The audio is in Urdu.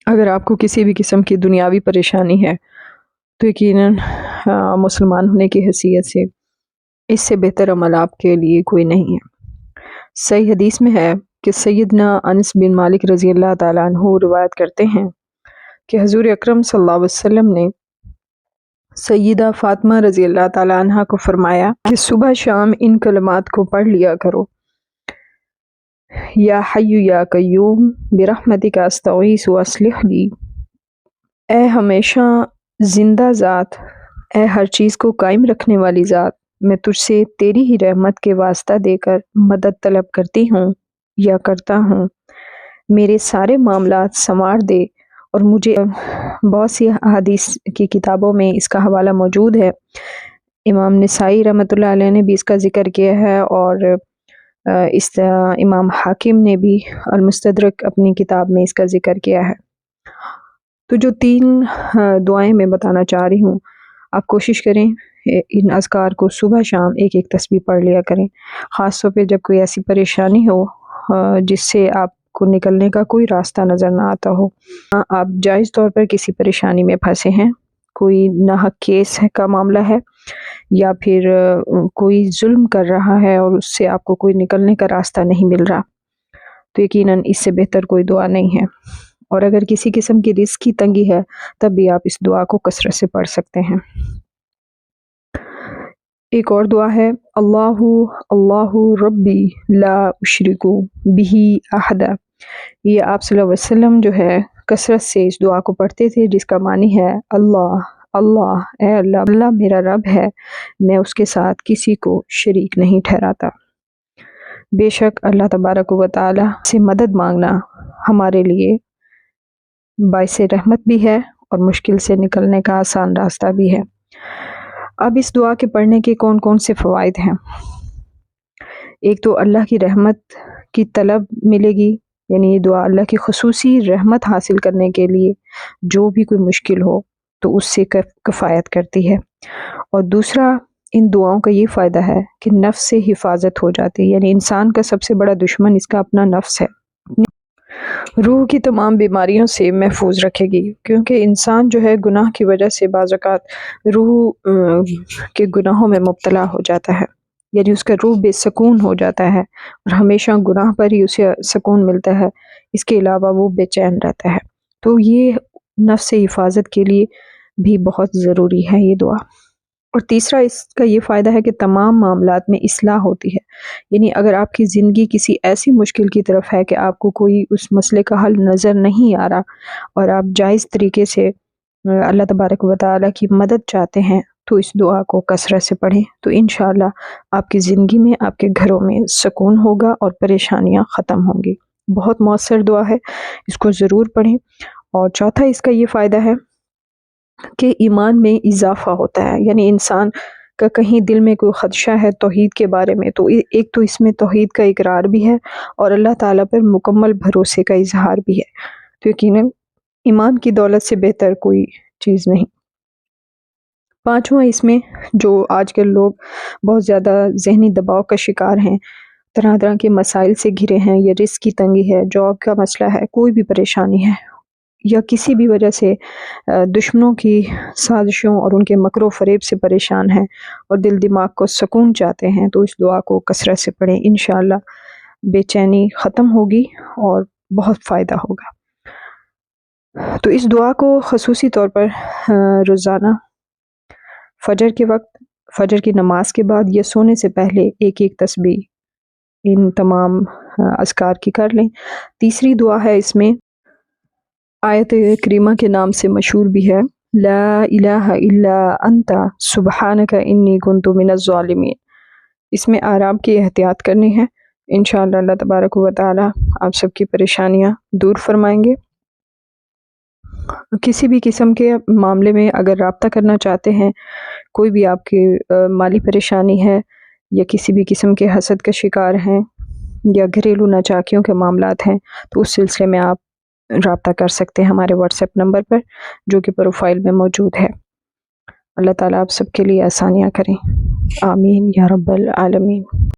اگر آپ کو کسی بھی قسم کی دنیاوی پریشانی ہے تو یقیناً مسلمان ہونے کی حیثیت سے اس سے بہتر عمل آپ کے لیے کوئی نہیں ہے۔ صحیح حدیث میں ہے کہ سیدنا انس بن مالک رضی اللہ تعالیٰ عنہ روایت کرتے ہیں کہ حضور اکرم صلی اللہ علیہ وسلم نے سیدہ فاطمہ رضی اللہ تعالیٰ عنہ کو فرمایا کہ صبح شام ان کلمات کو پڑھ لیا کرو: یا حی یا قیوم برحمتک استغیث اصلح لی۔ اے ہمیشہ زندہ ذات، اے ہر چیز کو قائم رکھنے والی ذات، میں تجھ سے تیری ہی رحمت کے واسطہ دے کر مدد طلب کرتی ہوں یا کرتا ہوں، میرے سارے معاملات سنوار دے۔ اور مجھے بہت سی احادیث کی کتابوں میں اس کا حوالہ موجود ہے۔ امام نسائی رحمۃ اللہ علیہ نے بھی اس کا ذکر کیا ہے، اور اس امام حاکم نے بھی المستدرک اپنی کتاب میں اس کا ذکر کیا ہے۔ تو جو 3 دعائیں میں بتانا چاہ رہی ہوں، آپ کوشش کریں ان اذکار کو صبح شام ایک ایک تسبیح پڑھ لیا کریں، خاص طور پہ جب کوئی ایسی پریشانی ہو جس سے آپ کو نکلنے کا کوئی راستہ نظر نہ آتا ہو، آپ جائز طور پر کسی پریشانی میں پھنسے ہیں، کوئی ناحق کیس کا معاملہ ہے، یا پھر کوئی ظلم کر رہا ہے اور اس سے آپ کو کوئی نکلنے کا راستہ نہیں مل رہا، تو یقیناً اس سے بہتر کوئی دعا نہیں ہے۔ اور اگر کسی قسم کی رزق کی تنگی ہے تب بھی آپ اس دعا کو کثرت سے پڑھ سکتے ہیں۔ ایک اور دعا ہے: اللہ اللہ ربی لا اشرک بہ احد۔ یہ آپ صلی اللہ علیہ وسلم جو ہے کثرت سے اس دعا کو پڑھتے تھے، جس کا معنی ہے اللہ اللہ، اے اللہ، اللہ میرا رب ہے، میں اس کے ساتھ کسی کو شریک نہیں ٹھہراتا۔ بے شک اللہ تبارک و تعالی سے مدد مانگنا ہمارے لیے باعث رحمت بھی ہے اور مشکل سے نکلنے کا آسان راستہ بھی ہے۔ اب اس دعا کے پڑھنے کے کون کون سے فوائد ہیں؟ ایک تو اللہ کی رحمت کی طلب ملے گی، یعنی یہ دعا اللہ کی خصوصی رحمت حاصل کرنے کے لیے جو بھی کوئی مشکل ہو تو اس سے کفایت کرتی ہے۔ اور دوسرا، ان دعاؤں کا یہ فائدہ ہے کہ نفس سے حفاظت ہو جاتی ہے، یعنی انسان کا سب سے بڑا دشمن اس کا اپنا نفس ہے، روح کی تمام بیماریوں سے محفوظ رکھے گی، کیونکہ انسان جو ہے گناہ کی وجہ سے بعض اوقات روح کے گناہوں میں مبتلا ہو جاتا ہے، یعنی اس کا روح بے سکون ہو جاتا ہے اور ہمیشہ گناہ پر ہی اسے سکون ملتا ہے، اس کے علاوہ وہ بے چین رہتا ہے۔ تو یہ نفس سے حفاظت کے لیے بھی بہت ضروری ہے یہ دعا۔ اور تیسرا اس کا یہ فائدہ ہے کہ تمام معاملات میں اصلاح ہوتی ہے، یعنی اگر آپ کی زندگی کسی ایسی مشکل کی طرف ہے کہ آپ کو کوئی اس مسئلے کا حل نظر نہیں آ رہا اور آپ جائز طریقے سے اللہ تبارک و تعالیٰ کی مدد چاہتے ہیں، تو اس دعا کو کثرت سے پڑھیں، تو انشاءاللہ آپ کی زندگی میں، آپ کے گھروں میں سکون ہوگا اور پریشانیاں ختم ہوں گی۔ بہت مؤثر دعا ہے، اس کو ضرور پڑھیں۔ اور چوتھا اس کا یہ فائدہ ہے کہ ایمان میں اضافہ ہوتا ہے، یعنی انسان کا کہیں دل میں کوئی خدشہ ہے توحید کے بارے میں، تو ایک تو اس میں توحید کا اقرار بھی ہے اور اللہ تعالیٰ پر مکمل بھروسے کا اظہار بھی ہے، تو یقیناً ایمان کی دولت سے بہتر کوئی چیز نہیں۔ پانچواں، اس میں جو آج کل لوگ بہت زیادہ ذہنی دباؤ کا شکار ہیں، طرح طرح کے مسائل سے گھرے ہیں، یا رزق کی تنگی ہے، جاب کا مسئلہ ہے، کوئی بھی پریشانی ہے، یا کسی بھی وجہ سے دشمنوں کی سازشوں اور ان کے مکر و فریب سے پریشان ہیں اور دل دماغ کو سکون چاہتے ہیں، تو اس دعا کو کثرت سے پڑھیں، انشاءاللہ بے چینی ختم ہوگی اور بہت فائدہ ہوگا۔ تو اس دعا کو خصوصی طور پر روزانہ فجر کے وقت، فجر کی نماز کے بعد یا سونے سے پہلے ایک ایک تسبیح ان تمام اذکار کی کر لیں۔ تیسری دعا ہے، اس میں آیت کریمہ کے نام سے مشہور بھی ہے، لا الہ الا انت سبحانک انی کنت من الظالمین۔ اس میں آرام کی احتیاط کرنی ہے، انشاءاللہ اللہ تبارک و تعالی آپ سب کی پریشانیاں دور فرمائیں گے۔ کسی بھی قسم کے معاملے میں اگر رابطہ کرنا چاہتے ہیں، کوئی بھی آپ کی مالی پریشانی ہے یا کسی بھی قسم کے حسد کا شکار ہیں یا گھریلو ناچاکیوں کے معاملات ہیں، تو اس سلسلے میں آپ رابطہ کر سکتے ہیں ہمارے واٹس ایپ نمبر پر جو کہ پروفائل میں موجود ہے۔ اللہ تعالیٰ آپ سب کے لیے آسانیاں کریں، آمین یا رب العالمین۔